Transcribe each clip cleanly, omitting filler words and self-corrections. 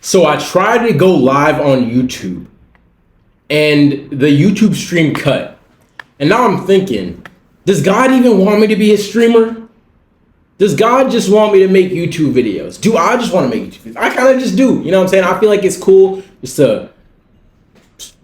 So I tried to go live on YouTube and the YouTube stream cut. And now I'm thinking, does God even want me to be a streamer? Does God just want me to make YouTube videos? Do I just want to make YouTube videos? I kind of just do. You know what I'm saying? I feel like it's cool just to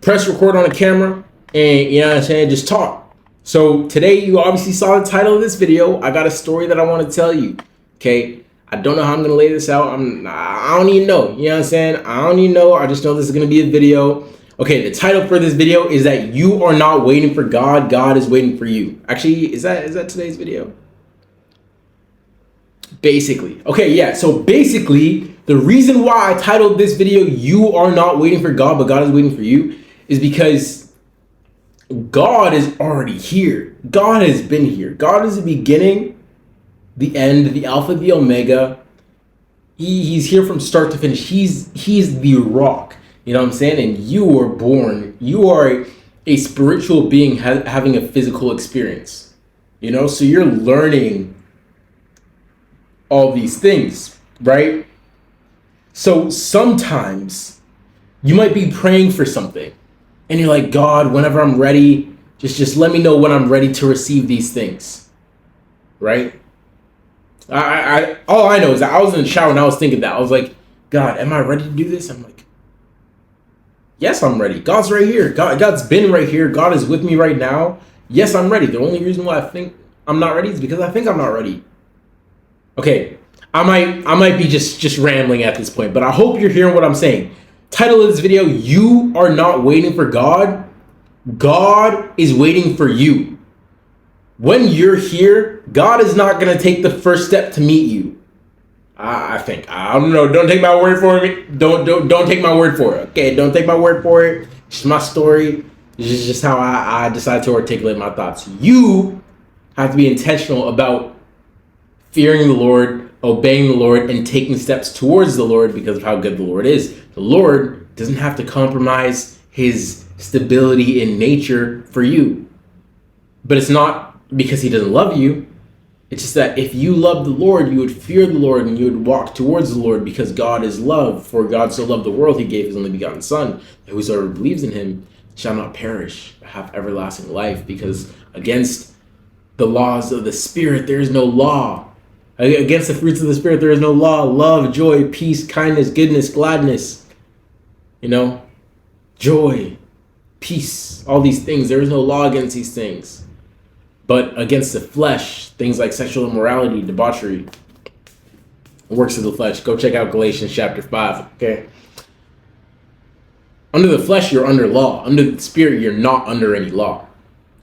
press record on a camera and, you know what I'm saying, just talk. So today you obviously saw the title of this video. I got a story that I want to tell you. Okay. I don't know how I'm going to lay this out. I don't even know. You know what I'm saying? I don't even know. I just know this is going to be a video. Okay, the title for this video is that you are not waiting for God. God is waiting for you. Actually, is that today's video? Basically. Okay, yeah. So basically, the reason why I titled this video, You Are Not Waiting for God, but God is Waiting for You, is because God is already here. God has been here. God is the beginning, the end, the Alpha, the Omega. He's here from start to finish. He's the rock. You know what I'm saying? And you were born. You are a spiritual being having a physical experience. You know, so you're learning all these things, right? So sometimes you might be praying for something and you're like, God, whenever I'm ready, just let me know when I'm ready to receive these things, right? I all I know is that I was in the shower and I was thinking that. I was like, God, am I ready to do this? I'm like, yes, I'm ready. God's right here. God's been right here. God is with me right now. Yes, I'm ready. The only reason why I think I'm not ready is because I think I'm not ready. Okay, I might be just rambling at this point, but I hope you're hearing what I'm saying. Title of this video, You Are Not Waiting for God. God is waiting for you. When you're here, God is not going to take the first step to meet you. I think. I don't know. Don't take my word for it. Don't take my word for it. Okay, don't take my word for it. It's my story. It's just how I decide to articulate my thoughts. You have to be intentional about fearing the Lord, obeying the Lord, and taking steps towards the Lord because of how good the Lord is. The Lord doesn't have to compromise his stability in nature for you. But it's not because he doesn't love you. It's just that if you love the Lord, you would fear the Lord and you would walk towards the Lord because God is love. For God so loved the world, he gave his only begotten Son, that whosoever believes in him shall not perish, but have everlasting life. Because against the laws of the Spirit, there is no law. Against the fruits of the Spirit, there is no law. Love, joy, peace, kindness, goodness, gladness. You know, joy, peace, all these things. There is no law against these things. But against the flesh, things like sexual immorality, debauchery, works of the flesh. Go check out Galatians chapter 5, okay? Under the flesh, you're under law. Under the Spirit, you're not under any law.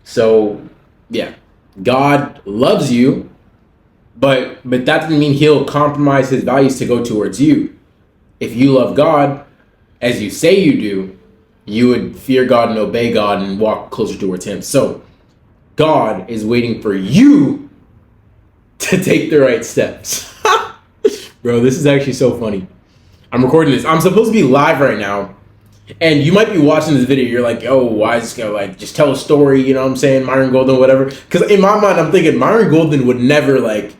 So, yeah, God loves you, but that doesn't mean he'll compromise his values to go towards you. If you love God, as you say you do, you would fear God and obey God and walk closer towards him. So, God is waiting for you to take the right steps. Bro, this is actually so funny. I'm recording this. I'm supposed to be live right now. And you might be watching this video. You're like, oh, why is this guy like, just tell a story, you know what I'm saying? Myron Golden, whatever. Because in my mind, I'm thinking Myron Golden would never like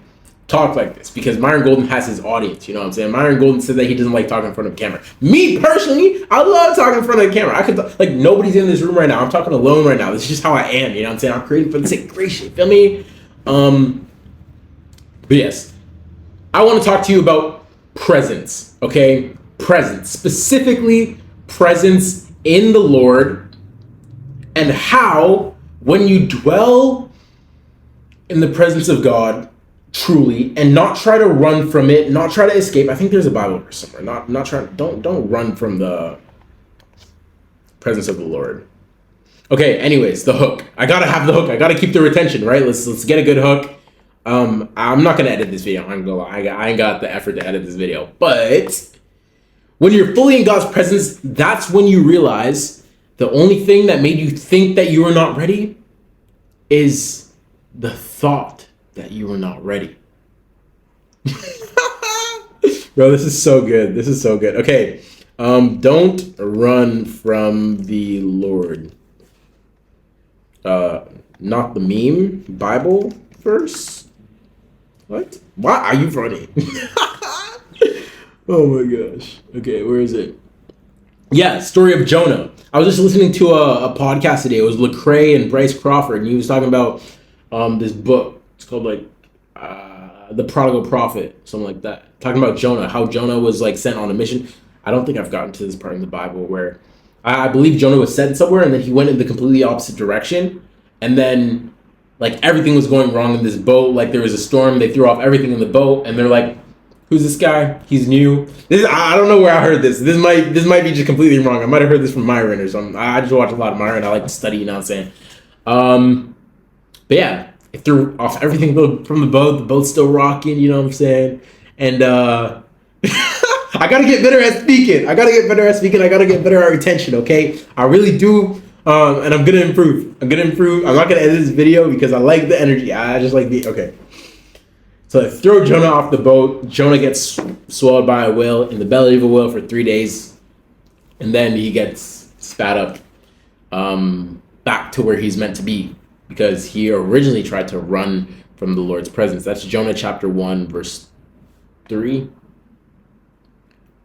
talk like this because Myron Golden has his audience, you know what I'm saying? Myron Golden said that he doesn't like talking in front of a camera. Me personally, I love talking in front of the camera. I could like nobody's in this room right now. I'm talking alone right now. This is just how I am, you know what I'm saying? I'm creating for the sake of grace, you feel me? But yes, I want to talk to you about presence, okay? Presence, specifically presence in the Lord, and how when you dwell in the presence of God truly and not try to run from it, not try to escape. I think there's a Bible verse somewhere. Not try. Don't run from the presence of the Lord. Okay. Anyways, the hook. I gotta have the hook. I gotta keep the retention, right? Let's get a good hook. I'm not gonna edit this video. I'm gonna lie. I ain't got the effort to edit this video. But when you're fully in God's presence, that's when you realize the only thing that made you think that you were not ready is the thought that you were not ready. Bro, this is so good. This is so good. Okay. Don't run from the Lord. Not the meme Bible verse. What? Why are you running? Oh my gosh. Okay, where is it? Yeah, story of Jonah. I was just listening to a podcast today. It was Lecrae and Bryce Crawford, and he was talking about this book. It's called like The Prodigal Prophet, something like that. Talking about Jonah, how Jonah was like sent on a mission. I don't think I've gotten to this part in the Bible where I believe Jonah was sent somewhere, and then he went in the completely opposite direction, and then like everything was going wrong in this boat. Like there was a storm, they threw off everything in the boat, and they're like, "Who's this guy? He's new." I don't know where I heard this. This might be just completely wrong. I might have heard this from Myron or something. I just watch a lot of Myron. I like to study. You know what I'm saying? But yeah, it threw off everything from the boat. The boat's still rocking. You know what I'm saying? And I gotta get better at speaking. I gotta get better at retention. Okay, I really do. And I'm gonna improve. I'm not gonna edit this video because I like the energy. I just like the okay. So they throw Jonah off the boat. Jonah gets swallowed by a whale in the belly of a whale for 3 days. And then he gets spat up back to where he's meant to be. Because he originally tried to run from the Lord's presence. That's Jonah chapter 1, verse 3.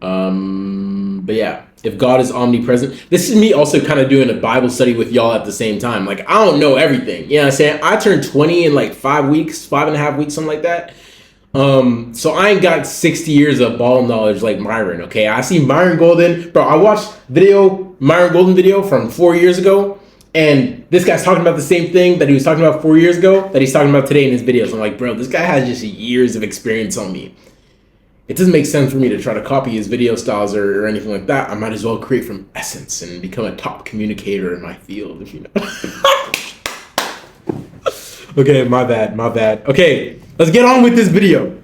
But yeah, if God is omnipresent. This is me also kind of doing a Bible study with y'all at the same time. Like, I don't know everything. You know what I'm saying? I turned 20 in like 5 weeks, 5.5 weeks, something like that. So I ain't got 60 years of ball knowledge like Myron, okay? I see Myron Golden. Bro, I watched Myron Golden video from 4 years ago. And this guy's talking about the same thing that he was talking about 4 years ago that he's talking about today in his videos. I'm like, bro, this guy has just years of experience on me. It doesn't make sense for me to try to copy his video styles or anything like that. I might as well create from essence and become a top communicator in my field, if you know. Okay, my bad. Okay, let's get on with this video.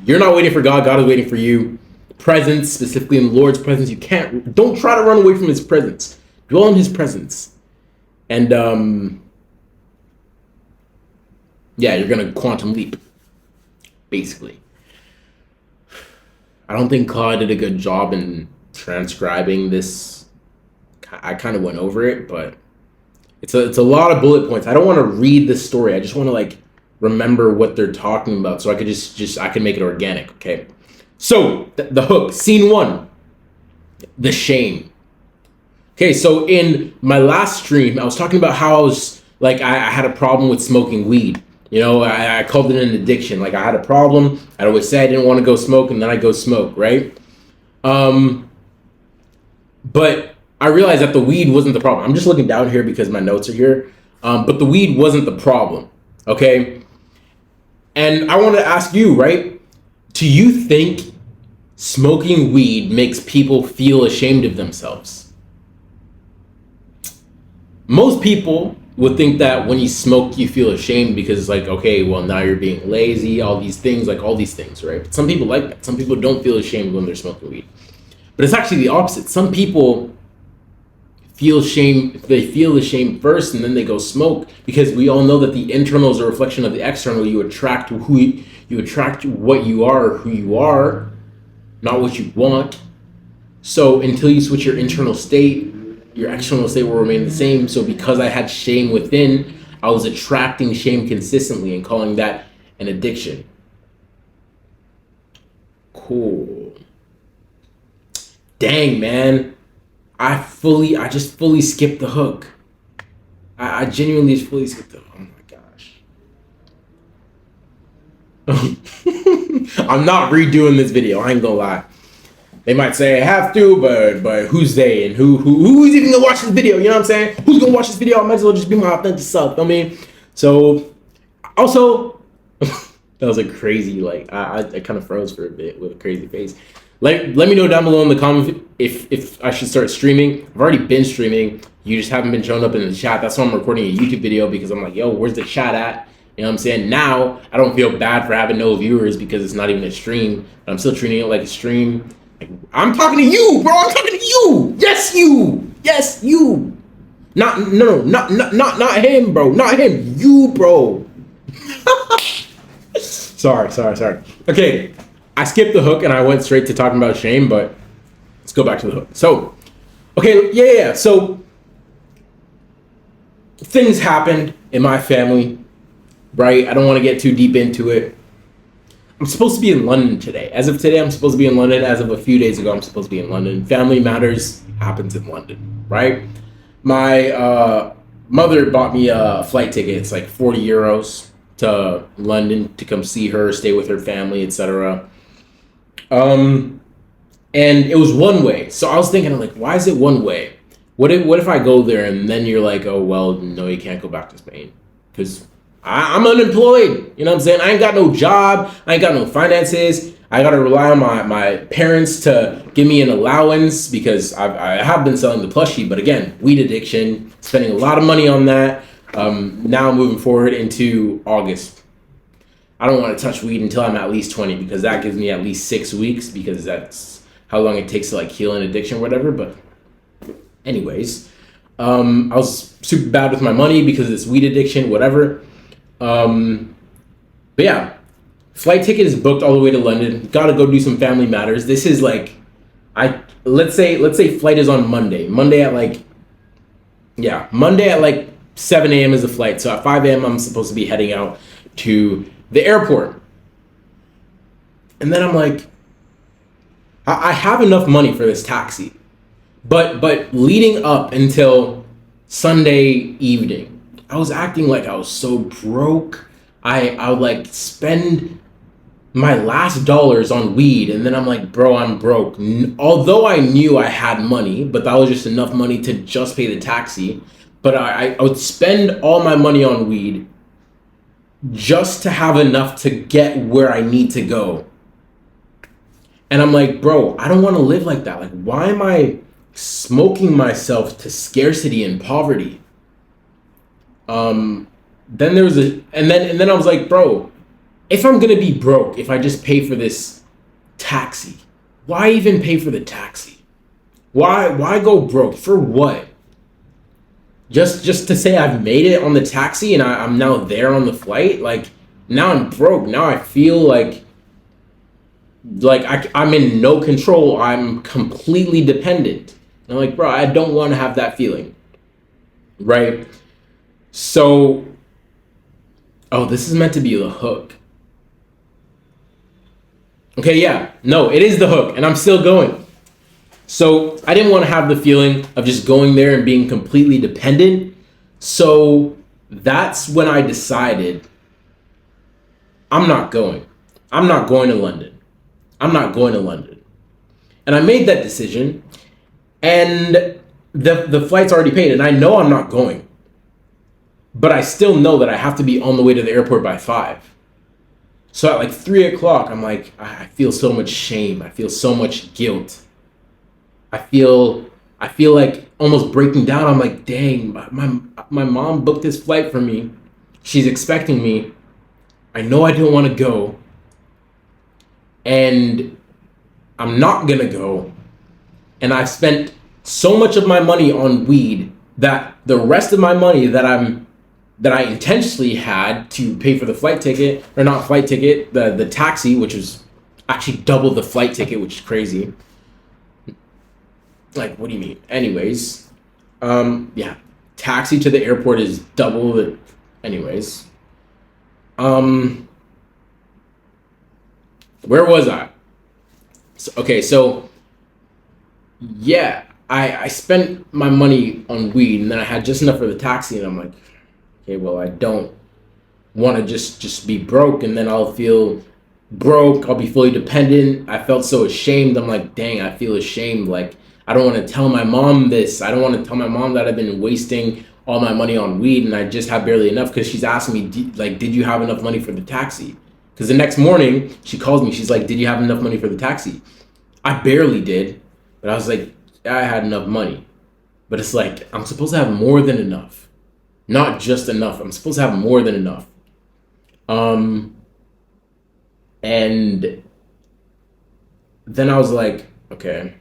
You're not waiting for God. God is waiting for you. Presence, specifically in the Lord's presence. Don't try to run away from his presence. Dwell in his presence. And, yeah, you're going to quantum leap, basically. I don't think Claude did a good job in transcribing this. I kind of went over it, but it's a lot of bullet points. I don't want to read this story. I just want to like remember what they're talking about, so I could I can make it organic. Okay, so the hook, scene 1, the shame. Okay, so in my last stream, I was talking about how I was like I had a problem with smoking weed. You know, I called it an addiction. Like, I had a problem. I'd always say I didn't want to go smoke, and then I'd go smoke, right? But I realized that the weed wasn't the problem. I'm just looking down here because my notes are here. But the weed wasn't the problem, okay? And I want to ask you, right? Do you think smoking weed makes people feel ashamed of themselves? Most people would think that when you smoke, you feel ashamed because it's like, okay, well, now you're being lazy, all these things, right? But some people like that. Some people don't feel ashamed when they're smoking weed. But it's actually the opposite. Some people feel shame. They feel ashamed first, and then they go smoke, because we all know that the internal is a reflection of the external. You attract you attract what you are, who you are, not what you want. So until you switch your internal state, your external state will remain the same. So because I had shame within, I was attracting shame consistently and calling that an addiction. Cool. Dang, man. I just fully skipped the hook. I genuinely just fully skipped the hook. Oh my gosh. I'm not redoing this video. I ain't gonna lie. They might say I have to, but who's they, and who's even gonna watch this video? You know what I'm saying? Who's gonna watch this video? I might as well just be my authentic self. I mean, so also that was a crazy, like, I kind of froze for a bit with a crazy face. Let me know down below in the comments if I should start streaming. I've already been streaming. You just haven't been showing up in the chat. That's why I'm recording a YouTube video, because I'm like, yo, where's the chat at? You know what I'm saying? Now I don't feel bad for having no viewers because it's not even a stream. But I'm still treating it like a stream. I'm talking to you, bro. I'm talking to you. Yes, you. Yes, you. Not him, bro. Not him. You, bro. Sorry. Okay, I skipped the hook and I went straight to talking about shame, but let's go back to the hook. So, okay, yeah. So, things happened in my family, right? I don't want to get too deep into it. I'm supposed to be in London today. As of today, I'm supposed to be in London. As of a few days ago, I'm supposed to be in London. Family Matters happens in London, right? My mother bought me a flight ticket. It's like 40 euros to London to come see her, stay with her family, etc. And it was one way. So I was thinking, like, why is it one way? What if I go there and then you're like, oh well, no, you can't go back to Spain because I'm unemployed. You know what I'm saying? I ain't got no job. I ain't got no finances. I gotta rely on my parents to give me an allowance because I have been selling the plushie, but again, weed addiction, spending a lot of money on that. Now moving forward into August, I don't want to touch weed until I'm at least 20 because that gives me at least 6 weeks because that's how long it takes to like heal an addiction or whatever. But anyways, I was super bad with my money because of this weed addiction, whatever. But yeah, flight ticket is booked all the way to London. Gotta go do some family matters. This is like, let's say flight is on Monday. Monday at like 7 a.m. is the flight. So at 5 a.m. I'm supposed to be heading out to the airport. And then I'm like, I have enough money for this taxi. But leading up until Sunday evening, I was acting like I was so broke. I would like spend my last dollars on weed, and then I'm like, bro, I'm broke. Although I knew I had money, but that was just enough money to just pay the taxi. But I would spend all my money on weed just to have enough to get where I need to go. And I'm like, bro, I don't want to live like that. Like, why am I smoking myself to scarcity and poverty? Then there was and then I was like, bro, if I'm gonna be broke, if I just pay for this taxi, why even pay for the taxi? Why go broke for what? Just to say I've made it on the taxi and I'm now there on the flight? Like, now I'm broke. Now I feel like I'm in no control. I'm completely dependent. And I'm like, bro, I don't want to have that feeling, right? So, oh, this is meant to be the hook. Okay, yeah, no, it is the hook, and I'm still going. So I didn't want to have the feeling of just going there and being completely dependent. So that's when I decided I'm not going. I'm not going to London. I'm not going to London. And I made that decision, and the flight's already paid, and I know I'm not going. But I still know that I have to be on the way to the airport by 5. So at like 3 o'clock, I'm like, I feel so much shame. I feel so much guilt. I feel like almost breaking down. I'm like, dang, my mom booked this flight for me. She's expecting me. I know I don't want to go. And I'm not going to go. And I've spent so much of my money on weed that the rest of my money that I intentionally had to pay for the flight ticket, or not flight ticket, the taxi, which was actually double the flight ticket, which is crazy. Like, what do you mean? Anyways, yeah, taxi to the airport is double the, anyways. Where was I? So yeah, I spent my money on weed, and then I had just enough for the taxi, and I'm like, okay, well, I don't want to just be broke, and then I'll feel broke. I'll be fully dependent. I felt so ashamed. I'm like, dang, I feel ashamed. Like, I don't want to tell my mom this. I don't want to tell my mom that I've been wasting all my money on weed, and I just have barely enough, because she's asking me, did you have enough money for the taxi? Because the next morning, she calls me. She's like, did you have enough money for the taxi? I barely did, but I was like, I had enough money. But it's like, I'm supposed to have more than enough. Not just enough. I'm supposed to have more than enough. And then I was like, okay.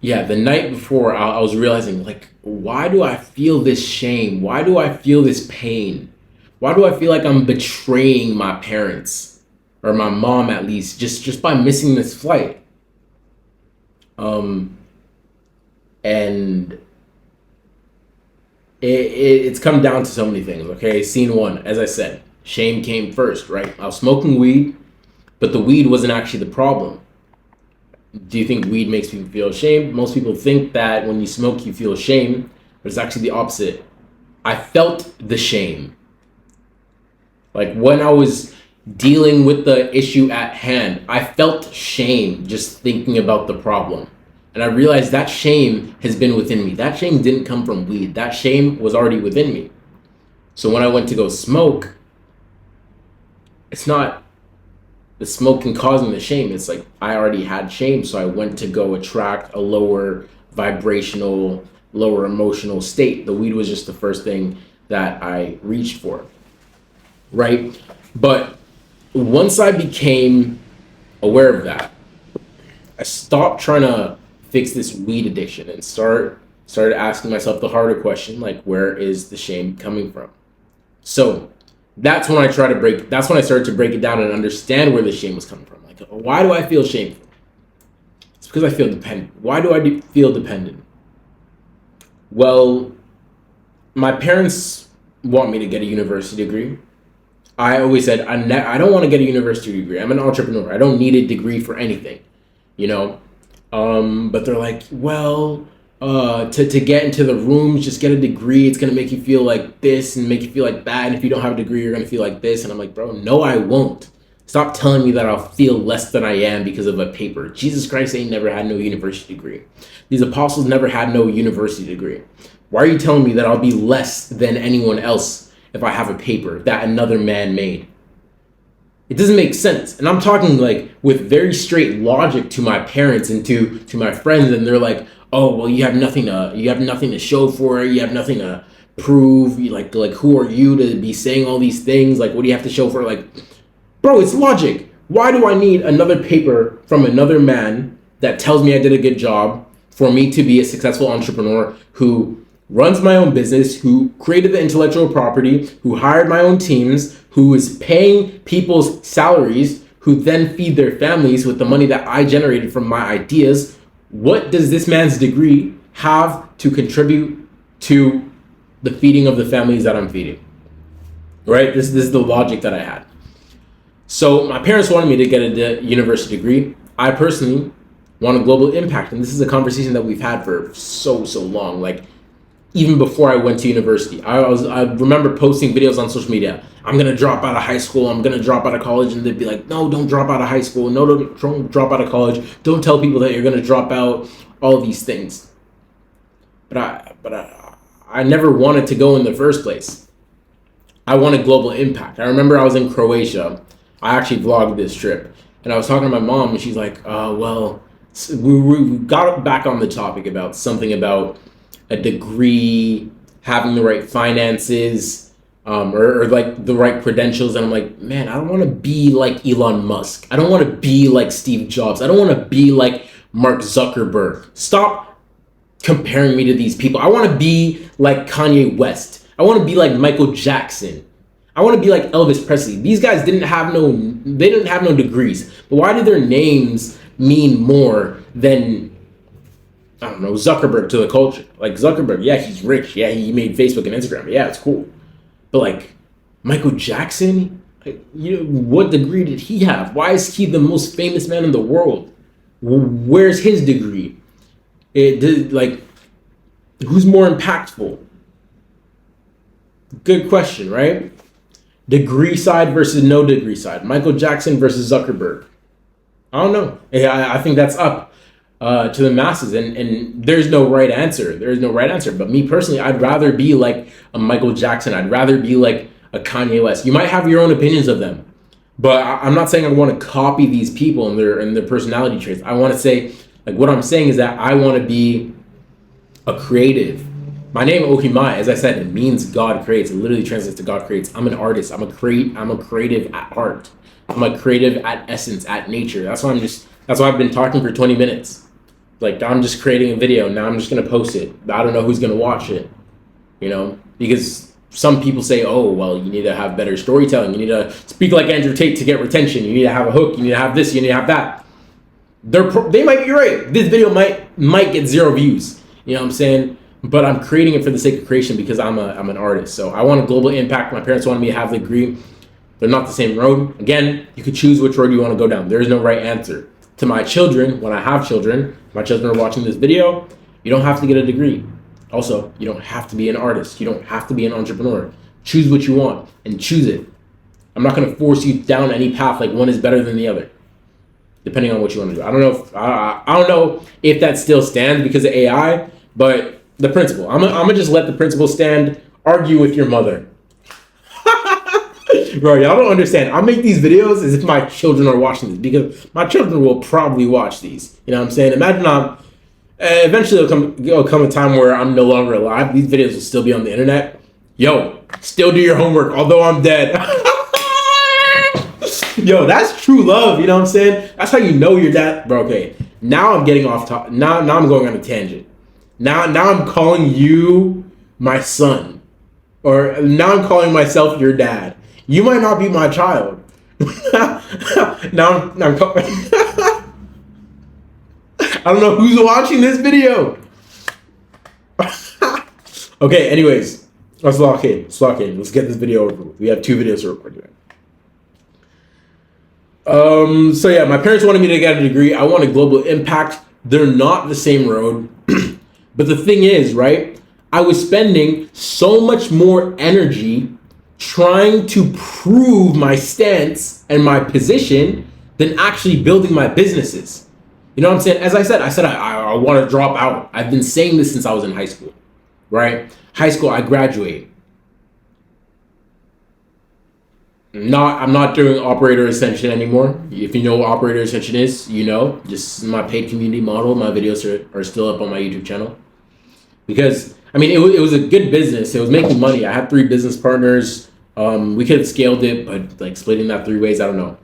Yeah, the night before, I was realizing, like, why do I feel this shame? Why do I feel this pain? Why do I feel like I'm betraying my parents, or my mom at least, just by missing this flight? And it's come down to so many things. Okay, scene 1, as I said, Shame came first, right? I was smoking weed, but the weed wasn't actually the problem. Do you think weed makes people feel ashamed? Most people think that when you smoke, you feel ashamed, but it's actually the opposite. I felt the shame. Like when I was dealing with the issue at hand, I felt shame just thinking about the problem. And I realized that shame has been within me. That shame didn't come from weed. That shame was already within me. So when I went to go smoke, it's not the smoking causing the shame. It's like I already had shame, so I went to go attract a lower vibrational, lower emotional state. The weed was just the first thing that I reached for, right? But once I became aware of that, I stopped trying to fix this weed addiction and started asking myself the harder question, like, where is the shame coming from? So that's when I started to break it down and understand where the shame was coming from. Like, why do I feel shameful? It's because I feel dependent. Why do I feel dependent? Well, my parents want me to get a university degree. I always said, I don't want to get a university degree. I'm an entrepreneur. I don't need a degree for anything, you know? But they're like, well, to get into the rooms, just get a degree. It's going to make you feel like this and make you feel like that. And if you don't have a degree, you're going to feel like this. And I'm like, bro, no, I won't. Stop telling me that I'll feel less than I am because of a paper. Jesus Christ ain't never had no university degree. These apostles never had no university degree. Why are you telling me that I'll be less than anyone else if I have a paper that another man made? It doesn't make sense. And I'm talking like with very straight logic to my parents and to my friends, and they're like, oh, well, you have nothing to show for it, you have nothing to prove, like who are you to be saying all these things? Like, what do you have to show for it? Like, bro, it's logic. Why do I need another paper from another man that tells me I did a good job for me to be a successful entrepreneur who runs my own business, who created the intellectual property, who hired my own teams, who is paying people's salaries, who then feed their families with the money that I generated from my ideas? What does this man's degree have to contribute to the feeding of the families that I'm feeding? Right? This is the logic that I had. So my parents wanted me to get a university degree. I personally want a global impact. And this is a conversation that we've had for so long. Like, even before I went to university, I remember posting videos on social media. I'm going to drop out of high school. I'm going to drop out of college. And they'd be like, no, don't drop out of high school. No, don't drop out of college. Don't tell people that you're going to drop out, all of these things. But I never wanted to go in the first place. I wanted global impact. I remember I was in Croatia. I actually vlogged this trip. And I was talking to my mom, and she's like, well, we got back on the topic about something about a degree, having the right finances, or like the right credentials. And I'm like, man, I don't want to be like Elon Musk. I don't want to be like Steve Jobs. I don't want to be like Mark Zuckerberg. Stop comparing me to these people. I want to be like Kanye West. I want to be like Michael Jackson. I want to be like Elvis Presley. These guys didn't have no degrees. But why did their names mean more than, I don't know, Zuckerberg to the culture? Like Zuckerberg, yeah, he's rich. Yeah, he made Facebook and Instagram. Yeah, it's cool. But like Michael Jackson, like, what degree did he have? Why is he the most famous man in the world? Where's his degree? Like, who's more impactful? Good question, right? Degree side versus no degree side. Michael Jackson versus Zuckerberg. I don't know. I think that's up to the masses, and there's no right answer. There is no right answer. But me personally, I'd rather be like a Michael Jackson. I'd rather be like a Kanye West. You might have your own opinions of them, but I'm not saying I want to copy these people and their personality traits. I want to say, like, what I'm saying is that I want to be a creative. My name, Ohimai, as I said, it means God creates. It literally translates to God creates. I'm an artist. I'm a creative at heart. I'm a creative at essence, at nature. That's why I've been talking for 20 minutes. Like, I'm just creating a video. Now I'm just going to post it. I don't know who's going to watch it, because some people say, oh, well, you need to have better storytelling. You need to speak like Andrew Tate to get retention. You need to have a hook. You need to have this. You need to have that. They might be right. This video might get 0 views. You know what I'm saying? But I'm creating it for the sake of creation because I'm an artist. So I want a global impact. My parents wanted me to have the degree. They're not the same road. Again, you could choose which road you want to go down. There is no right answer. To my children, when I have children, my children are watching this video, you don't have to get a degree. Also, you don't have to be an artist. You don't have to be an entrepreneur. Choose what you want and choose it. I'm not going to force you down any path like one is better than the other, depending on what you want to do. I don't know if that still stands because of AI, but the principle. I'm gonna just let the principle stand. Argue with your mother. Bro, y'all don't understand. I make these videos as if my children are watching this because my children will probably watch these. You know what I'm saying? Imagine eventually it'll come a time where I'm no longer alive. These videos will still be on the internet. Yo, still do your homework, although I'm dead. Yo, that's true love. You know what I'm saying? That's how you know your dad. Bro, okay. Now I'm getting off top. Now I'm going on a tangent. Now I'm calling you my son. Or now I'm calling myself your dad. You might not be my child. now I'm I don't know who's watching this video. Okay, anyways, let's lock in. Let's get this video over with. We have 2 videos to record today. So yeah, my parents wanted me to get a degree. I wanted global impact. They're not the same road. But the thing is, right? I was spending so much more energy trying to prove my stance and my position than actually building my businesses. You know what I'm saying? As I said I want to drop out. I've been saying this since I was in high school, right? High school, I graduate. I'm not doing operator ascension anymore. If you know what operator ascension is, you know. Just my paid community model. My videos are still up on my YouTube channel. Because, I mean, it was a good business. It was making money. I had 3 business partners. We could have scaled it, but like splitting that 3 ways, I don't know.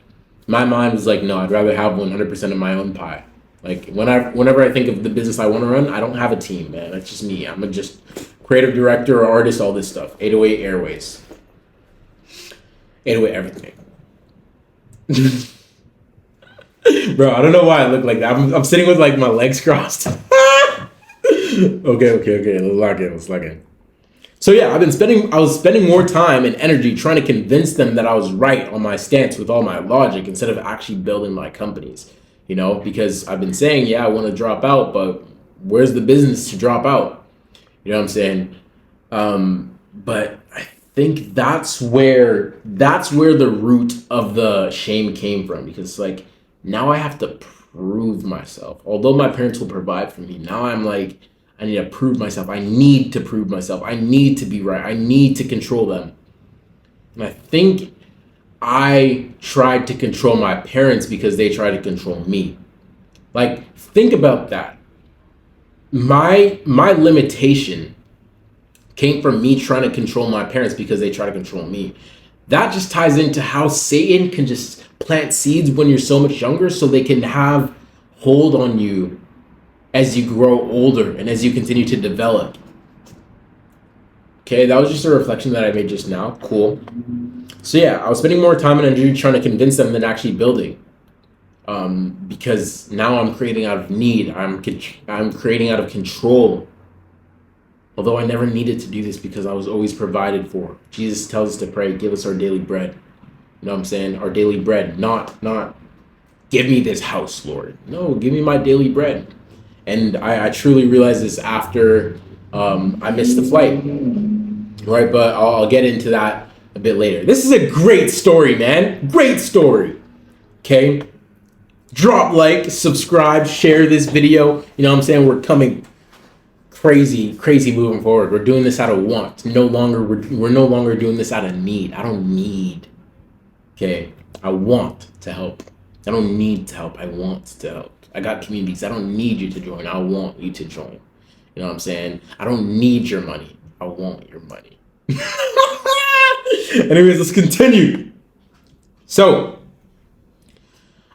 My mind was like, no, I'd rather have 100% of my own pie. Like whenever I think of the business I want to run, I don't have a team, man. That's just me. I'm just creative director or artist, all this stuff. 808 Airways. 808 everything. Bro, I don't know why I look like that. I'm sitting with like my legs crossed. Okay. Let's lock in. So yeah, I was spending more time and energy trying to convince them that I was right on my stance with all my logic instead of actually building my companies, you know, because I've been saying, yeah, I want to drop out, but where's the business to drop out? You know what I'm saying? But I think that's where the root of the shame came from, because like now I have to prove myself. Although my parents will provide for me, now I'm like, I need to prove myself. I need to prove myself. I need to be right. I need to control them. And I think I tried to control my parents because they tried to control me. Like, think about that. My limitation came from me trying to control my parents because they try to control me. That just ties into how Satan can just plant seeds when you're so much younger so they can have hold on you as you grow older and as you continue to develop. Okay, that was just a reflection that I made just now. Cool. So yeah, I was spending more time and energy trying to convince them than actually building. Because now I'm creating out of need. I'm creating out of control. Although I never needed to do this because I was always provided for. Jesus tells us to pray, give us our daily bread. You know what I'm saying? Our daily bread. Not give me this house, Lord. No, give me my daily bread. And I truly realized this after I missed the flight, right? But I'll get into that a bit later. This is a great story, man. Great story. Okay? Drop like, subscribe, share this video. You know what I'm saying? We're coming crazy moving forward. We're doing this out of want. We're no longer doing this out of need. I don't need. Okay? I want to help. I don't need to help. I want to help. I got communities. I don't need you to join. I want you to join. You know what I'm saying? I don't need your money. I want your money. Anyways, let's continue. So,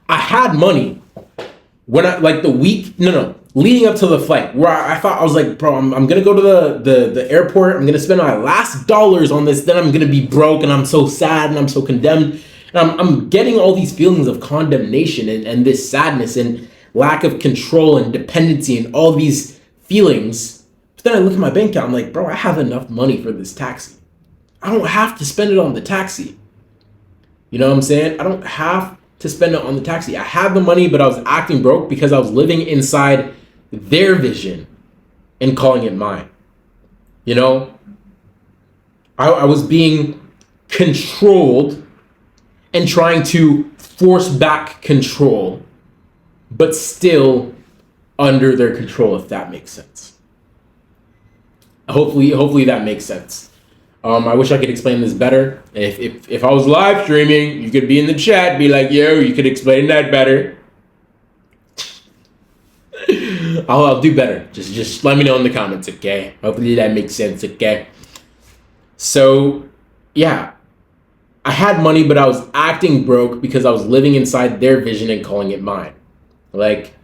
I had money when leading up to the flight, where I thought, I was like, bro, I'm going to go to the airport. I'm going to spend my last dollars on this. Then I'm going to be broke and I'm so sad and I'm so condemned. And I'm getting all these feelings of condemnation and this sadness and lack of control and dependency and all these feelings. But then I look at my bank account, I'm like, bro, I have enough money for this taxi. I don't have to spend it on the taxi. You know what I'm saying? I don't have to spend it on the taxi. I had the money, but I was acting broke because I was living inside their vision and calling it mine. You know, I was being controlled and trying to force back control, but still under their control, if that makes sense. Hopefully that makes sense. I wish I could explain this better. If I was live streaming, you could be in the chat, be like, yo, you could explain that better. I'll do better. Just let me know in the comments, okay? Hopefully that makes sense, okay? So, yeah. I had money, but I was acting broke because I was living inside their vision and calling it mine. Like,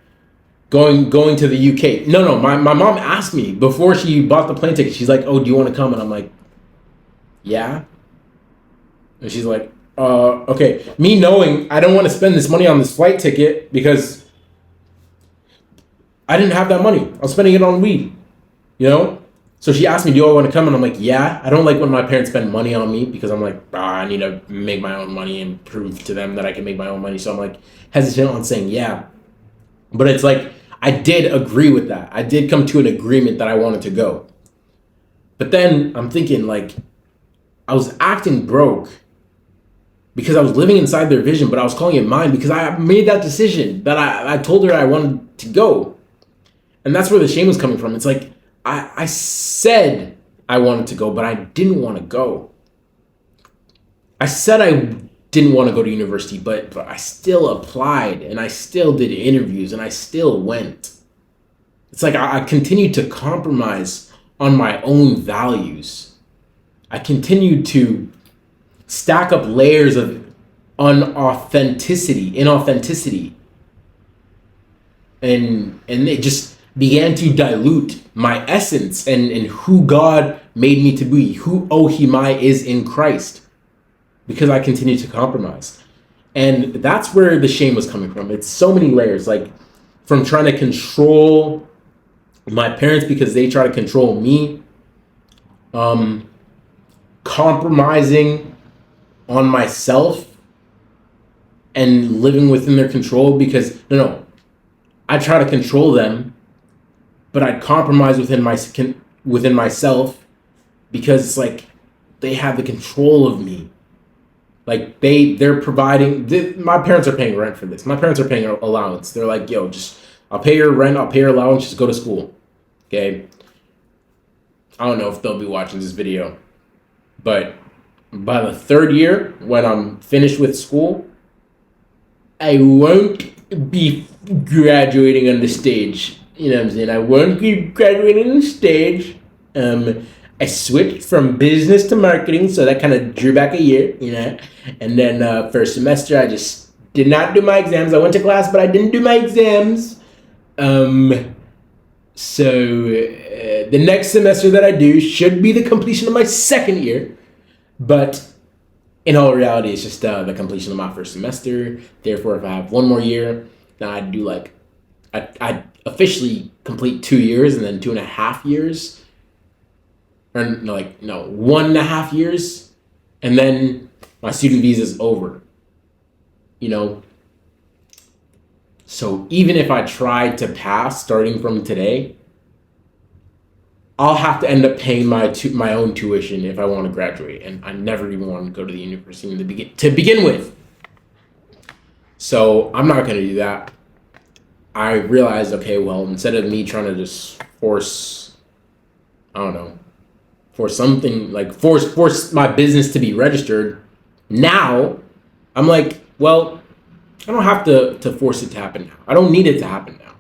going to the UK. No, my mom asked me before she bought the plane ticket. She's like, oh, do you want to come? And I'm like, yeah. And she's like, okay. Me knowing I don't want to spend this money on this flight ticket because I didn't have that money. I was spending it on weed, you know? So she asked me, do I want to come? And I'm like, yeah. I don't like when my parents spend money on me because I'm like, I need to make my own money and prove to them that I can make my own money. So I'm like hesitant on saying yeah. But it's like, I did agree with that. I did come to an agreement that I wanted to go. But then I'm thinking, like, I was acting broke because I was living inside their vision, but I was calling it mine because I made that decision that I told her I wanted to go. And that's where the shame was coming from. It's like, I said I wanted to go, but I didn't want to go. I said I didn't want to go to university, but I still applied and I still did interviews and I still went. It's like I continued to compromise on my own values. I continued to stack up layers of inauthenticity, and it just began to dilute my essence and who God made me to be, who Ohimai is in Christ, because I continued to compromise. And that's where the shame was coming from. It's so many layers, like from trying to control my parents because they try to control me, compromising on myself and living within their control because I try to control them, but I'd compromise within myself because it's like they have the control of me. Like they're providing. My parents are paying rent for this. My parents are paying allowance. They're like, yo, I'll pay your rent. I'll pay your allowance. Just go to school. Okay. I don't know if they'll be watching this video, but by the third year, when I'm finished with school, I won't be graduating on the stage. You know what I'm saying? I won't be graduating on the stage. I switched from business to marketing, so that kind of drew back a year, you know. And then first semester, I just did not do my exams. I went to class, but I didn't do my exams. So the next semester that I do should be the completion of my second year. But in all reality, it's just the completion of my first semester. Therefore, if I have one more year, then I'd do I'd officially complete 2 years and then 2.5 years. Or no, 1.5 years. And then my student visa is over. You know? So even if I tried to pass starting from today, I'll have to end up paying my own tuition if I want to graduate, and I never even want to go to the university to begin with. So I'm not going to do that. I realized, okay, well, instead of me trying to just force my business to be registered, now I'm like, well, I don't have to force it to happen now. I don't need it to happen now.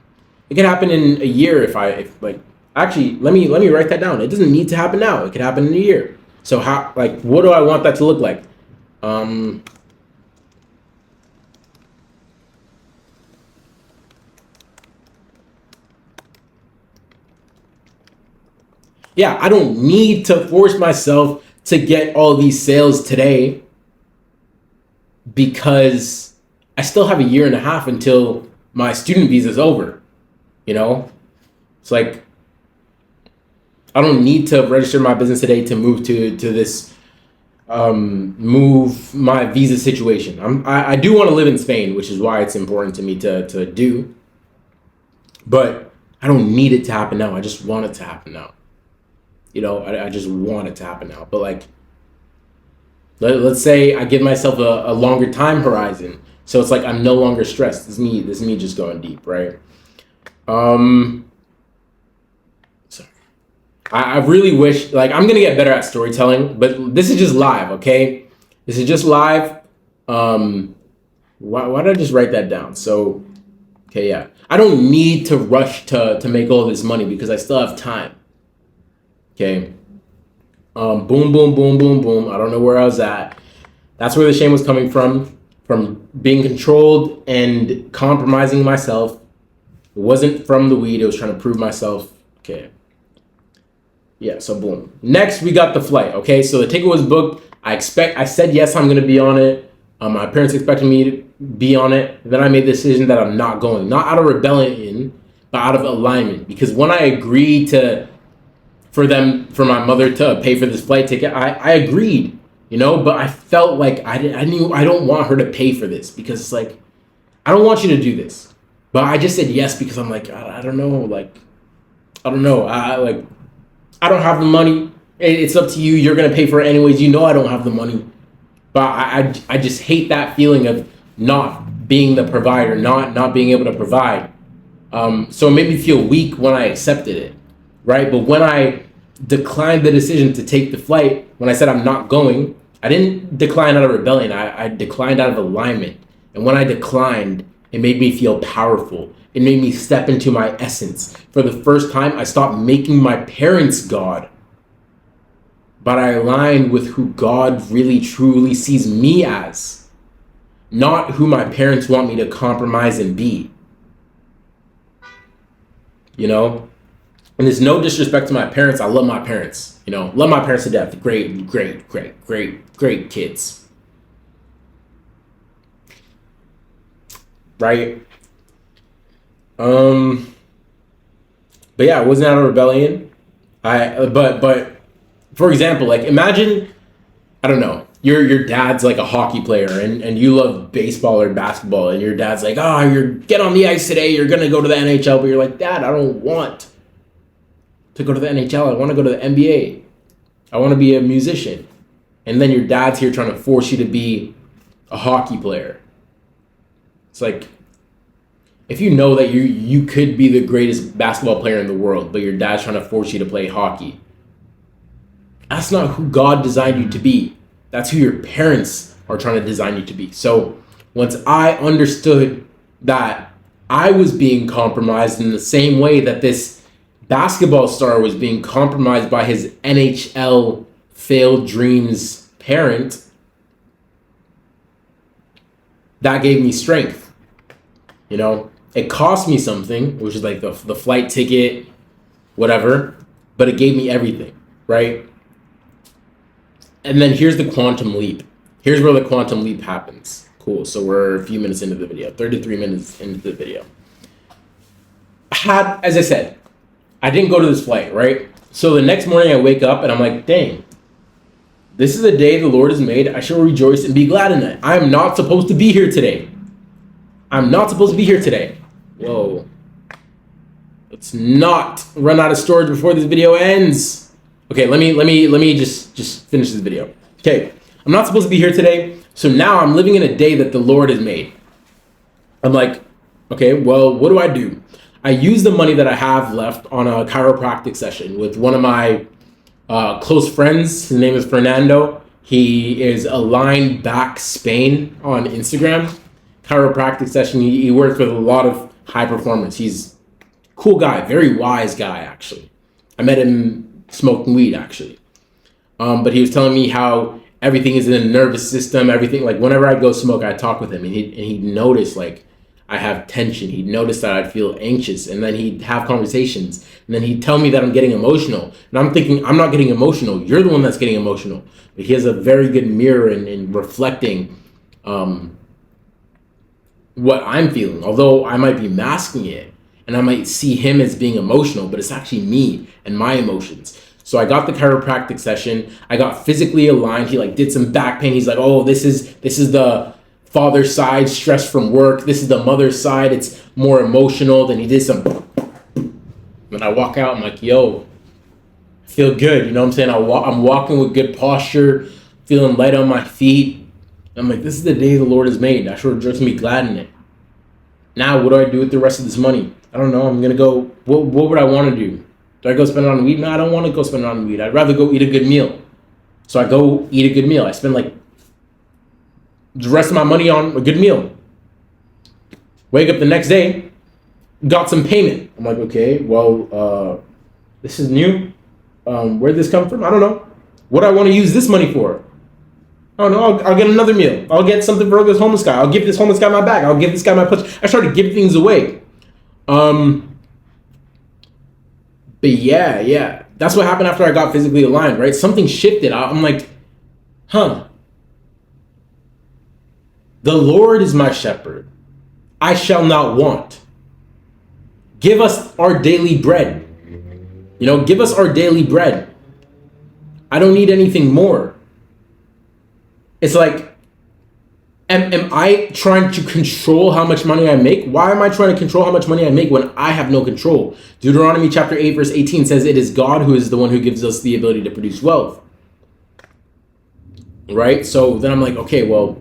It can happen in a year Actually, let me write that down. It doesn't need to happen now. It could happen in a year. So what do I want that to look like? Yeah, I don't need to force myself to get all these sales today because I still have a year and a half until my student visa is over. You know? It's like, I don't need to register my business today to move to this move my visa situation. I do want to live in Spain, which is why it's important to me to do. But I don't need it to happen now. I just want it to happen now. You know, I just want it to happen now. But like, let's say I give myself a longer time horizon. So it's like I'm no longer stressed. This is me just going deep, right? Sorry. I really wish, like, I'm gonna get better at storytelling, but this is just live, okay? This is just live. Why did I just write that down? So, okay, yeah. I don't need to rush to make all this money because I still have time. Okay. Boom, boom, boom, boom, boom. I don't know where I was at. That's where the shame was coming from being controlled and compromising myself. It wasn't from the weed. It was trying to prove myself. Okay. Yeah, so boom. Next, we got the flight. Okay, so the ticket was booked. I said yes, I'm going to be on it. My parents expected me to be on it. Then I made the decision that I'm not going. Not out of rebellion, but out of alignment. Because when I agreed for my mother to pay for this flight ticket, I agreed, you know, but I felt like I don't want her to pay for this because it's like, I don't want you to do this. But I just said yes because I'm like, I don't know, like, I don't know. I don't have the money. It's up to you. You're going to pay for it anyways. You know I don't have the money. But I just hate that feeling of not being the provider, not being able to provide. So it made me feel weak when I accepted it, right? But when I declined the decision to take the flight, when I said I'm not going, I didn't decline out of rebellion. I declined out of alignment. And when I declined, it made me feel powerful. It made me step into my essence. For the first time, I stopped making my parents God. But I aligned with who God really truly sees me as. Not who my parents want me to compromise and be. You know? And there's no disrespect to my parents. I love my parents. You know, love my parents to death. Great kids. Right? But yeah, I wasn't out of rebellion. But for example, like imagine, I don't know, your dad's like a hockey player and you love baseball or basketball and your dad's like, you're get on the ice today, you're gonna go to the NHL, but you're like, Dad, I don't want to go to the NHL. I want to go to the NBA. I want to be a musician. And then your dad's here trying to force you to be a hockey player. It's like, if you know that you could be the greatest basketball player in the world, but your dad's trying to force you to play hockey, that's not who God designed you to be. That's who your parents are trying to design you to be. So once I understood that I was being compromised in the same way that this basketball star was being compromised by his NHL failed dreams parent, that gave me strength. You know, it cost me something, which is like the flight ticket, whatever, but it gave me everything, right? And then here's the quantum leap. Here's where the quantum leap happens. Cool. So we're a few minutes into the video, 33 minutes into the video. As I said, I didn't go to this flight, right? So the next morning I wake up and I'm like, dang, this is the day the Lord has made. I shall rejoice and be glad in it. I'm not supposed to be here today. I'm not supposed to be here today. Whoa. Let's not run out of storage before this video ends. Okay, let me just finish this video. Okay, I'm not supposed to be here today. So now I'm living in a day that the Lord has made. I'm like, okay, well, what do I do? I use the money that I have left on a chiropractic session with one of my close friends. His name is Fernando. He is Align Back Spain on Instagram. Chiropractic session. He works with a lot of high performance. He's a cool guy, very wise guy, actually. I met him smoking weed, actually. But he was telling me how everything is in the nervous system, everything. Like whenever I go smoke, I talk with him and he'd notice like I have tension. He'd notice that I'd feel anxious, and then he'd have conversations, and then he'd tell me that I'm getting emotional. And I'm thinking, I'm not getting emotional. You're the one that's getting emotional. But he has a very good mirror in reflecting what I'm feeling, although I might be masking it, and I might see him as being emotional, but it's actually me and my emotions. So I got the chiropractic session. I got physically aligned. He like did some back pain. He's like, oh, this is the father's side, stress from work. This is the mother's side. It's more emotional. Then he did some. When I walk out, I'm like, yo, I feel good. You know what I'm saying? I'm walking with good posture, feeling light on my feet. I'm like, this is the day the Lord has made. I should rejoice and be glad in it. Now, what do I do with the rest of this money? I don't know. I'm going to go, what would I want to do? Do I go spend it on weed? No, I don't want to go spend it on weed. I'd rather go eat a good meal. So I go eat a good meal. I spend like the rest of my money on a good meal. Wake up the next day, got some payment. I'm like, okay, well, this is new. Where'd this come from? I don't know. What do I want to use this money for? Oh no, I'll get another meal. I'll get something for this homeless guy. I'll give this homeless guy my bag. I'll give this guy my push. I started giving things away. But yeah. That's what happened after I got physically aligned, right? Something shifted. I'm like, the Lord is my shepherd. I shall not want. Give us our daily bread. Give us our daily bread. I don't need anything more. It's like, am I trying to control how much money I make? Why am I trying to control how much money I make when I have no control? Deuteronomy chapter 8, verse 18 says it is God who is the one who gives us the ability to produce wealth. Right? So then I'm like, okay, well,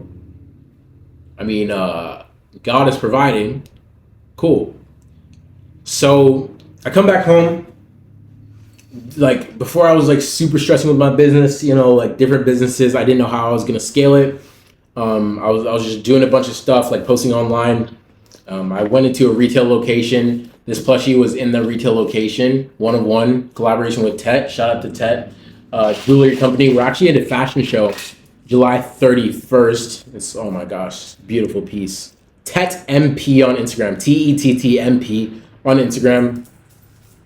God is providing. Cool. So I come back home. Like before I was like super stressing with my business, like different businesses. I didn't know how I was going to scale it. I was just doing a bunch of stuff like posting online. I went into a retail location. This plushie was in the retail location, 1-of-1 collaboration with Tet. Shout out to Tet, jewelry company. We're actually at a fashion show, July 31st. It's, oh my gosh, beautiful piece. Tet MP on Instagram, TETTMP on Instagram.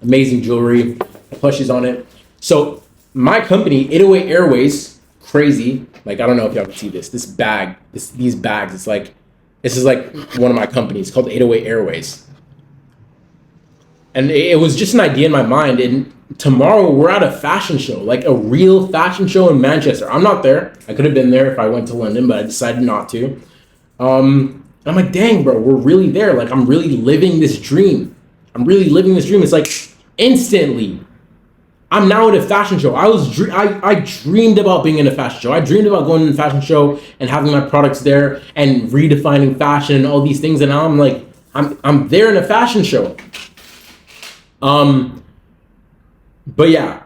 Amazing jewelry. Plushies on it. So my company, 808 Airways, crazy. Like, I don't know if y'all can see this. These bags, this is like one of my companies called 808 Airways. And it was just an idea in my mind. And tomorrow we're at a fashion show, like a real fashion show in Manchester. I'm not there. I could have been there if I went to London, but I decided not to. I'm like, dang, bro, we're really there. Like, I'm really living this dream. It's like instantly. I'm now at a fashion show. I dreamed about being in a fashion show. I dreamed about going to a fashion show and having my products there and redefining fashion and all these things. And now I'm like, I'm there in a fashion show. But yeah,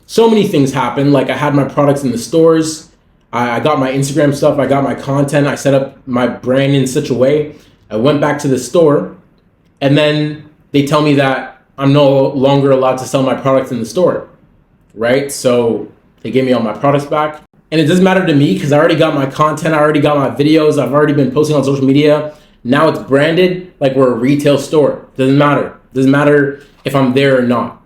so many things happened. Like I had my products in the stores. I got my Instagram stuff. I got my content. I set up my brand in such a way. I went back to the store and then they tell me that I'm no longer allowed to sell my products in the store, right? So they gave me all my products back. And it doesn't matter to me because I already got my content. I already got my videos. I've already been posting on social media. Now it's branded like we're a retail store. Doesn't matter. Doesn't matter if I'm there or not.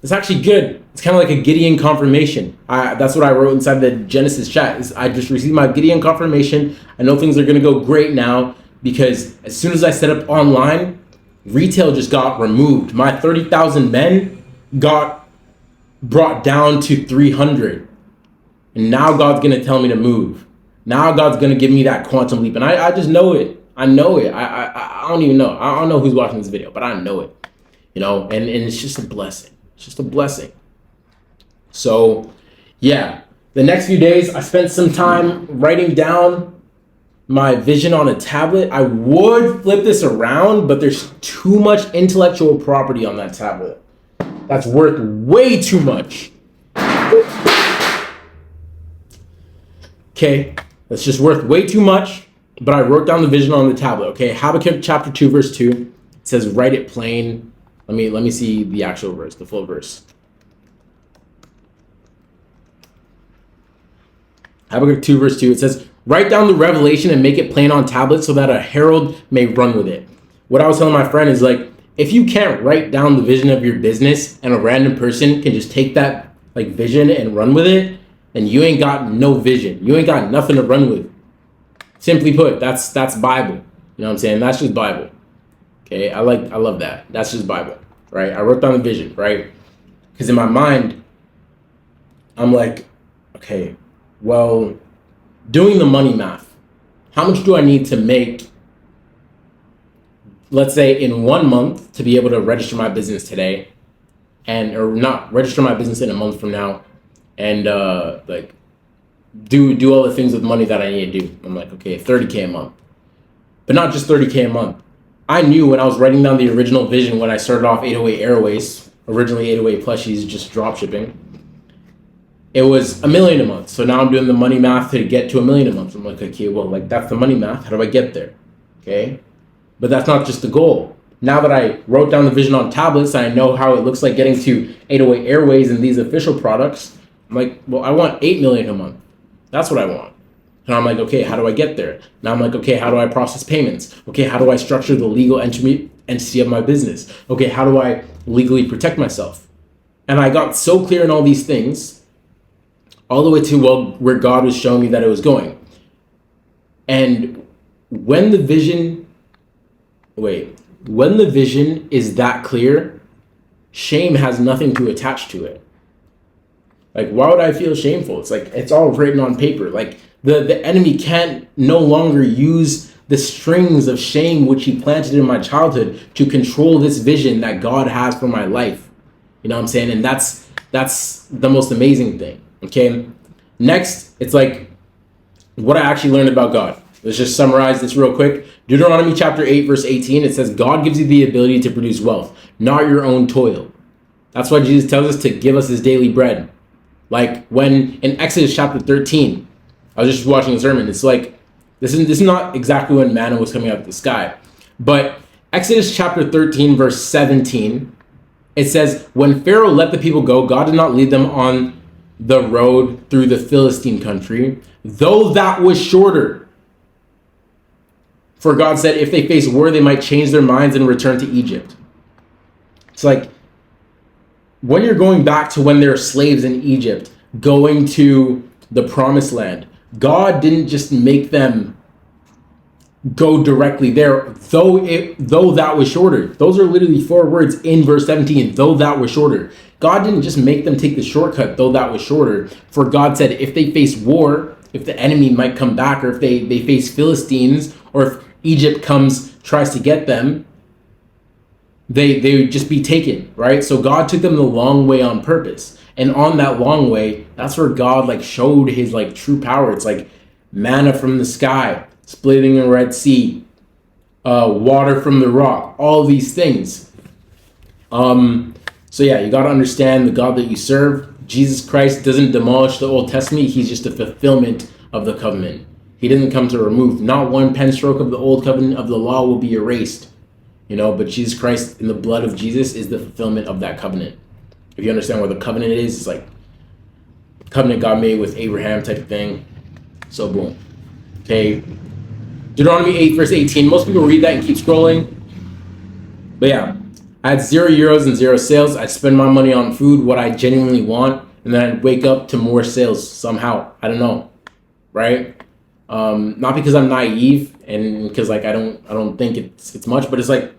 It's actually good. It's kind of like a Gideon confirmation. That's what I wrote inside the Genesis chat. Is I just received my Gideon confirmation. I know things are going to go great now because as soon as I set up online, retail just got removed. My 30,000 men got brought down to 300. And now God's going to tell me to move. Now God's going to give me that quantum leap. And I just know it. I know it. I don't even know. I don't know who's watching this video, but I know it. And it's just a blessing. It's just a blessing. So, yeah. The next few days, I spent some time writing down my vision on a tablet. I would flip this around, but there's too much intellectual property on that tablet. That's worth way too much. Okay, that's just worth way too much, but I wrote down the vision on the tablet. Okay, Habakkuk chapter 2, verse 2. It says, write it plain. Let me see the actual verse, the full verse. Habakkuk 2, verse 2. It says, write down the revelation and make it plain on tablets so that a herald may run with it. What I was telling my friend is like, if you can't write down the vision of your business and a random person can just take that like vision and run with it, then you ain't got no vision. You ain't got nothing to run with. Simply put, that's Bible. You know what I'm saying? That's just Bible. Okay, I love that. That's just Bible, right? I wrote down the vision, right? Because in my mind, I'm like, okay, well, doing the money math, how much do I need to make, let's say in 1 month, to be able to register my business today, or not register my business in a month from now, and like do all the things with money that I need to do. I'm like, okay, 30K a month, but not just 30K a month. I knew when I was writing down the original vision when I started off 808 Airways, originally 808 Plushies, just drop shipping. It was $1 million a month. So now I'm doing the money math to get to $1 million a month. I'm like, okay, well, like that's the money math. How do I get there? Okay. But that's not just the goal. Now that I wrote down the vision on tablets, I know how it looks like getting to 808 Airways and these official products. I'm like, well, I want 8 million a month. That's what I want. And I'm like, okay, how do I get there? Now I'm like, okay, how do I process payments? Okay, how do I structure the legal entity of my business? Okay, how do I legally protect myself? And I got so clear in all these things, all the way to, well, where God was showing me that it was going. And when the vision is that clear, shame has nothing to attach to it. Like, why would I feel shameful? It's like, it's all written on paper. Like, the enemy can't no longer use the strings of shame which he planted in my childhood to control this vision that God has for my life. You know what I'm saying? And that's the most amazing thing. Okay. Next, it's like what I actually learned about God. Let's just summarize this real quick. Deuteronomy chapter 8, verse 18, it says, God gives you the ability to produce wealth, not your own toil. That's why Jesus tells us to give us his daily bread. Like when in Exodus chapter 13, I was just watching a sermon. It's like, this is not exactly when manna was coming out of the sky. But Exodus chapter 13, verse 17, it says, when Pharaoh let the people go, God did not lead them on the road through the Philistine country, though that was shorter. For God said, if they face war, they might change their minds and return to Egypt. It's like, when you're going back to when they're slaves in Egypt, going to the promised land, God didn't just make them go directly there, though that was shorter. Those are literally 4 words in verse 17, though that was shorter. God didn't just make them take the shortcut, though that was shorter. For God said, if they face war, if the enemy might come back, or if they face Philistines, or if Egypt tries to get them, they would just be taken, right? So God took them the long way on purpose. And on that long way, that's where God like showed his like true power. It's like manna from the sky, splitting a Red Sea, water from the rock, all these things. So yeah, you got to understand the God that you serve. Jesus Christ doesn't demolish the Old Testament. He's just a fulfillment of the covenant. He didn't come to remove. Not one pen stroke of the old covenant of the law will be erased. But Jesus Christ in the blood of Jesus is the fulfillment of that covenant. If you understand what the covenant is, it's like covenant God made with Abraham type of thing. So boom. Okay. Deuteronomy 8 verse 18. Most people read that and keep scrolling. But yeah, I had €0 and 0 sales. I'd spend my money on food, what I genuinely want, and then I'd wake up to more sales somehow. I don't know. Right? Not because I'm naive and because like I don't think it's much, but it's like,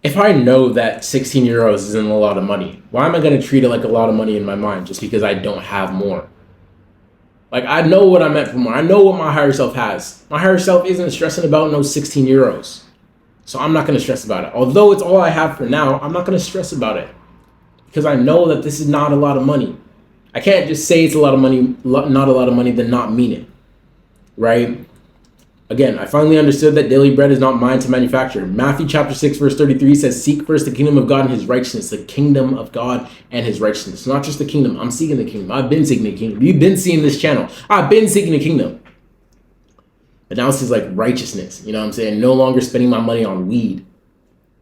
if I know that €16 isn't a lot of money, why am I going to treat it like a lot of money in my mind just because I don't have more? Like, I know what I'm meant for more. I know what my higher self has. My higher self isn't stressing about no €16. So I'm not going to stress about it. Although it's all I have for now, I'm not going to stress about it because I know that this is not a lot of money. I can't just say it's a lot of money, not a lot of money, then not mean it. Right? Again, I finally understood that daily bread is not mine to manufacture. Matthew chapter 6, verse 33 says, seek first the kingdom of God and his righteousness, the kingdom of God and his righteousness. Not just the kingdom. I'm seeking the kingdom. I've been seeking the kingdom. You've been seeing this channel. I've been seeking the kingdom. But now this is like righteousness. You know what I'm saying? No longer spending my money on weed.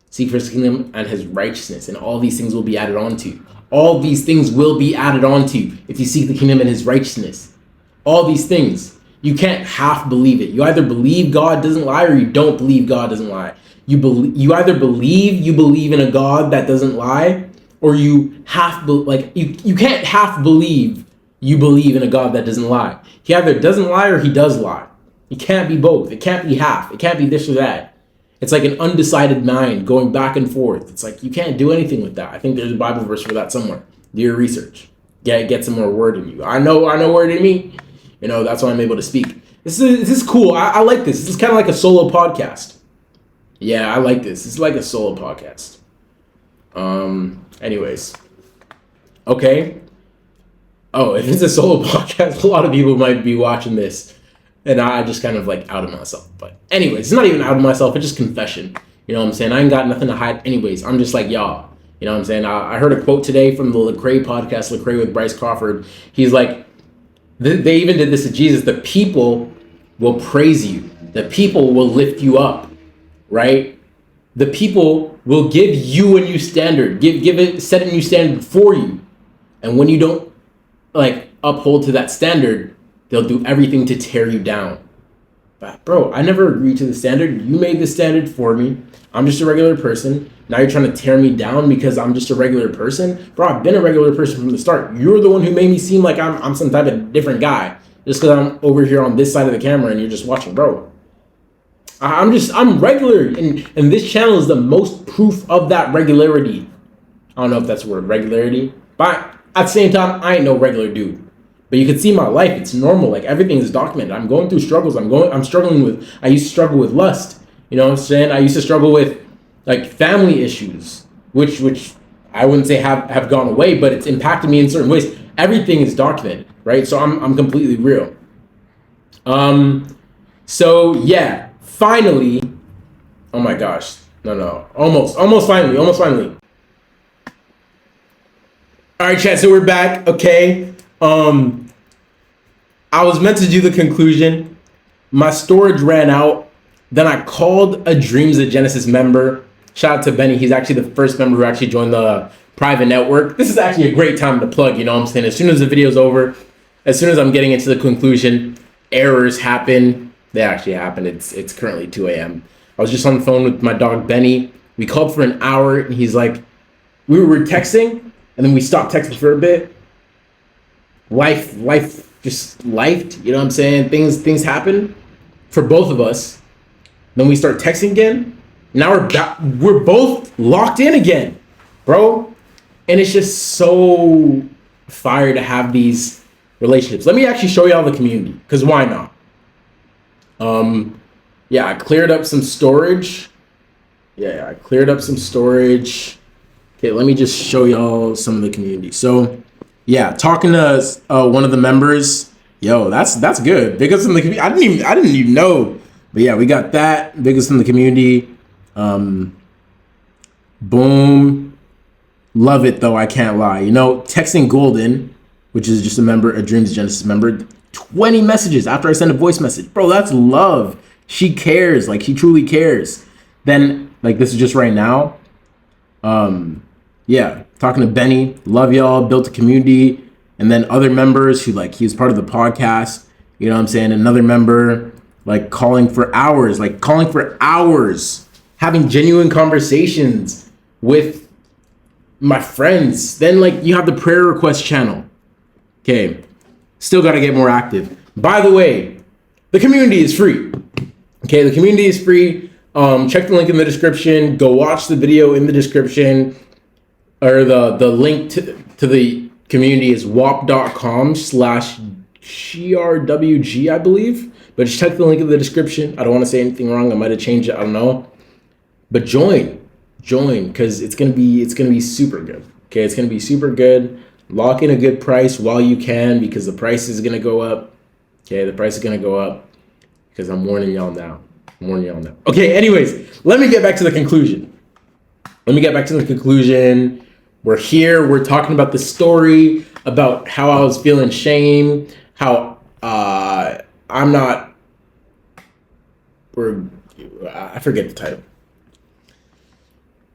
Seek first the kingdom and his righteousness, and all these things will be added on to you. All these things will be added on to you if you seek the kingdom and his righteousness. All these things. You can't half believe it. You either believe God doesn't lie or you don't believe God doesn't lie. You either believe in a God that doesn't lie, or you can't half believe you believe in a God that doesn't lie. He either doesn't lie or he does lie. It can't be both. It can't be half. It can't be this or that. It's like an undecided mind going back and forth. It's like you can't do anything with that. I think there's a Bible verse for that somewhere. Do your research. get some more word in you. I know word in me. You know, that's why I'm able to speak. This is cool. I like this. This is kind of like a solo podcast. Yeah, I like this. This is like a solo podcast. Anyways. Okay. Oh, if it's a solo podcast, a lot of people might be watching this. And I just kind of like outed myself. But anyways, it's not even out of myself. It's just confession. You know what I'm saying? I ain't got nothing to hide. Anyways, I'm just like y'all. You know what I'm saying? I heard a quote today from the Lecrae podcast, Lecrae with Bryce Crawford. He's like, they even did this to Jesus. The people will praise you. The people will lift you up, right? The people will give you a new standard, set a new standard for you. And when you don't like uphold to that standard, they'll do everything to tear you down. But bro, I never agreed to the standard. You made the standard for me. I'm just a regular person. Now you're trying to tear me down because I'm just a regular person? Bro, I've been a regular person from the start. You're the one who made me seem like I'm some type of different guy. Just because I'm over here on this side of the camera and you're just watching, bro. I'm regular. And this channel is the most proof of that regularity. I don't know if that's the word, regularity. But at the same time, I ain't no regular dude. But you can see my life. It's normal. Like everything is documented. I'm going through struggles. I used to struggle with lust. You know what I'm saying? I used to struggle with like family issues, which I wouldn't say have gone away, but it's impacted me in certain ways. Everything is documented, right? So I'm completely real. So yeah, finally, oh my gosh, no, almost finally. All right, chat. So we're back. Okay. I was meant to do the conclusion. My storage ran out. Then I called a Dreams of Genesis member. Shout out to Benny. He's actually the first member who actually joined the private network. This is actually a great time to plug, you know what I'm saying? As soon as the video's over, as soon as I'm getting into the conclusion, errors happen. They actually happen. It's currently 2 a.m. I was just on the phone with my dog, Benny. We called for an hour, and he's like, we were texting, and then we stopped texting for a bit. Life just lifed, you know what I'm saying? Things happen for both of us. Then we start texting again. Now we're both locked in again, bro. And it's just so fire to have these relationships. Let me actually show y'all the community, because why not? Yeah, I cleared up some storage. Okay, let me just show y'all some of the community. So, yeah, talking to one of the members. Yo, that's good. Biggest in the community. I didn't even know. But yeah, we got that. Biggest in the community. Boom. Love it though, I can't lie. You know, texting Golden, which is just a Dreams Genesis member, 20 messages after I send a voice message. Bro, that's love. She cares, like she truly cares. Then, like this is just right now. Yeah, talking to Benny, love y'all, built a community, and then other members who like he was part of the podcast, you know what I'm saying? Another member like calling for hours, having genuine conversations with my friends. Then like you have the prayer request channel. Okay, still got to get more active. By the way, the community is free. Okay, the community is free. Check the link in the description. Go watch the video in the description, or the link to the community is wap.com/grwg, I believe. But just check the link in the description. I don't want to say anything wrong. I might have changed it. I don't know. But join, because it's gonna be super good. Okay, it's gonna be super good. Lock in a good price while you can, because the price is gonna go up. Okay, the price is gonna go up, because I'm warning y'all now. Okay, anyways, let me get back to the conclusion. We're here. We're talking about the story, about how I was feeling shame, how I'm not. I forget the title.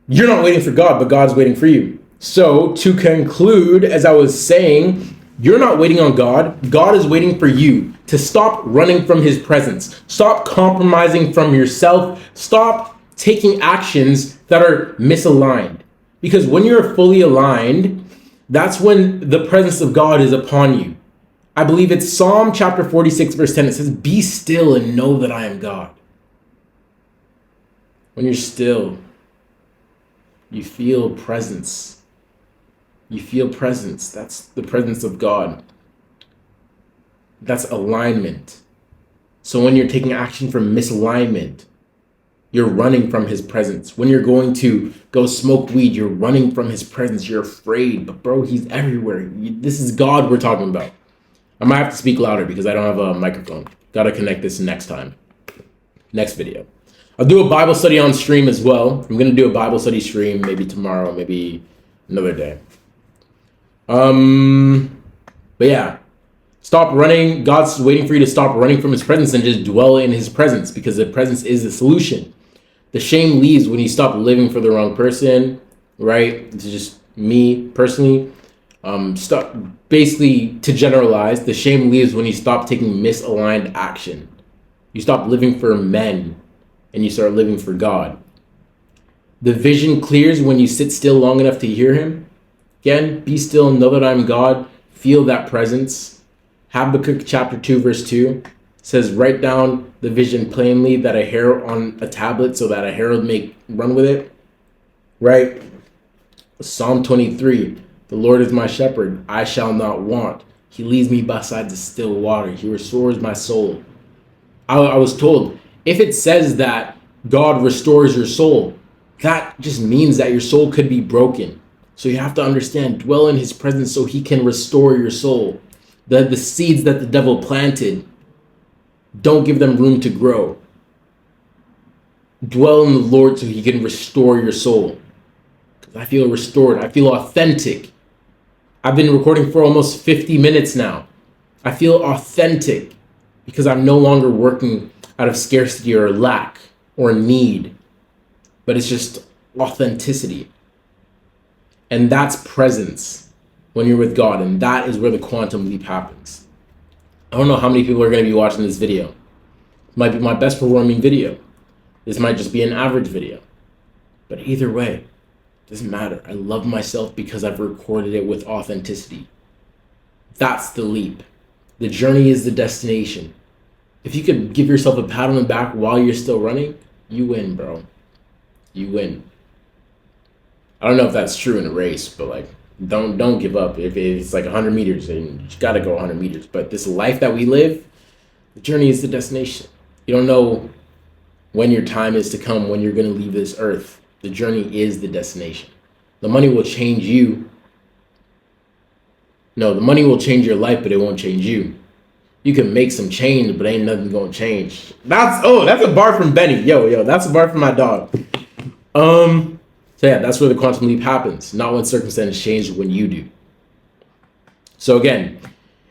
You're not waiting for God, but God's waiting for you. So to conclude, as I was saying, you're not waiting on God. God is waiting for you to stop running from his presence. Stop compromising from yourself. Stop taking actions that are misaligned. Because when you're fully aligned, that's when the presence of God is upon you. I believe it's Psalm chapter 46, verse 10. It says, "Be still and know that I am God." When you're still, you feel presence. You feel presence. That's the presence of God. That's alignment. So when you're taking action from misalignment, you're running from his presence. When you're going to go smoke weed, you're running from his presence. You're afraid, but bro, he's everywhere. This is God we're talking about. I might have to speak louder because I don't have a microphone. Gotta connect this next time. Next video. I'll do a Bible study on stream as well. I'm gonna do a Bible study stream maybe tomorrow, maybe another day. But yeah, stop running. God's waiting for you to stop running from his presence and just dwell in his presence, because the presence is the solution. The shame leaves when you stop living for the wrong person, right? It's just me personally. Stop, basically, to generalize, the shame leaves when you stop taking misaligned action. You stop living for men and you start living for God. The vision clears when you sit still long enough to hear him. Again, be still and know that I'm God. Feel that presence. Habakkuk chapter 2 verse 2 says, write down the vision plainly, that a herald on a tablet, so that a herald may run with it. Right? Psalm 23, the Lord is my shepherd, I shall not want. He leads me beside the still water. He restores my soul. I was told, if it says that God restores your soul, that just means that your soul could be broken. So you have to understand, dwell in his presence so he can restore your soul. The seeds that the devil planted, don't give them room to grow. Dwell in the Lord so he can restore your soul. Because I feel restored. I feel authentic. I've been recording for almost 50 minutes now. I feel authentic because I'm no longer working out of scarcity or lack or need, but it's just authenticity. And that's presence when you're with God, and that is where the quantum leap happens. I don't know how many people are going to be watching this video. It might be my best performing video. This might just be an average video. But either way, it doesn't matter. I love myself because I've recorded it with authenticity. That's the leap. The journey is the destination. If you could give yourself a pat on the back while you're still running, you win, bro. You win. I don't know if that's true in a race, but like, don't give up. If it's like 100 meters, and you gotta go 100 meters. But this life that we live, the journey is the destination. You don't know when your time is to come, when you're gonna leave this earth. The journey is the destination. The money will change you. No, the money will change your life, but it won't change you. You can make some change, but ain't nothing gonna change. That's a bar from Benny. Yo, that's a bar from my dog. So yeah, that's where the quantum leap happens. Not when circumstances change, when you do. So again,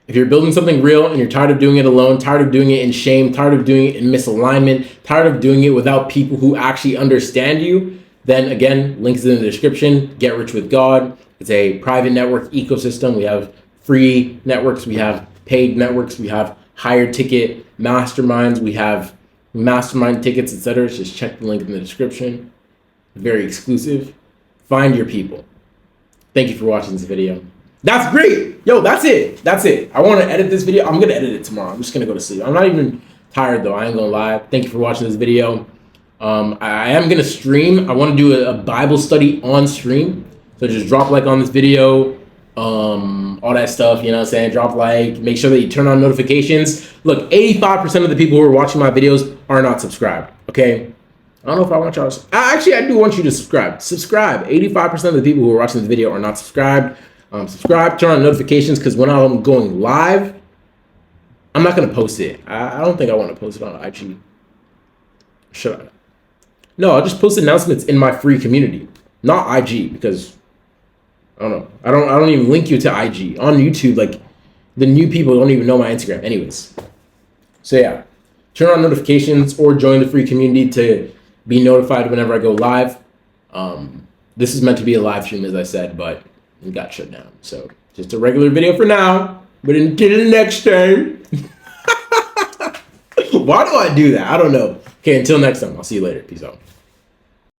if you're building something real and you're tired of doing it alone, tired of doing it in shame, tired of doing it in misalignment, tired of doing it without people who actually understand you, then again, links in the description. Get Rich with God. It's a private network ecosystem. We have free networks. We have paid networks. We have higher ticket masterminds. We have mastermind tickets, etc. Just check the link in the description. Very exclusive. Find your people. Thank you for watching this video. That's great. Yo, that's it. I want to edit this video. I'm going to edit it tomorrow. I'm just going to go to sleep. I'm not even tired though. I ain't going to lie. Thank you for watching this video. I am going to stream. I want to do a Bible study on stream. So just drop a like on this video. All that stuff, you know what I'm saying? Drop a like. Make sure that you turn on notifications. Look, 85% of the people who are watching my videos are not subscribed. Okay? I don't know if I want y'all to... Actually, I do want you to subscribe. Subscribe. 85% of the people who are watching this video are not subscribed. Subscribe, turn on notifications, because when I'm going live, I'm not going to post it. I don't think I want to post it on IG. Should I? No, I'll just post announcements in my free community. Not IG, because... I don't know. I don't even link you to IG. On YouTube, like, the new people don't even know my Instagram. Anyways. So, yeah. Turn on notifications or join the free community to be notified whenever I go live. This is meant to be a live stream, as I said, but it got shut down. So, just a regular video for now. But until the next time. Why do I do that? I don't know. Okay, until next time. I'll see you later. Peace out.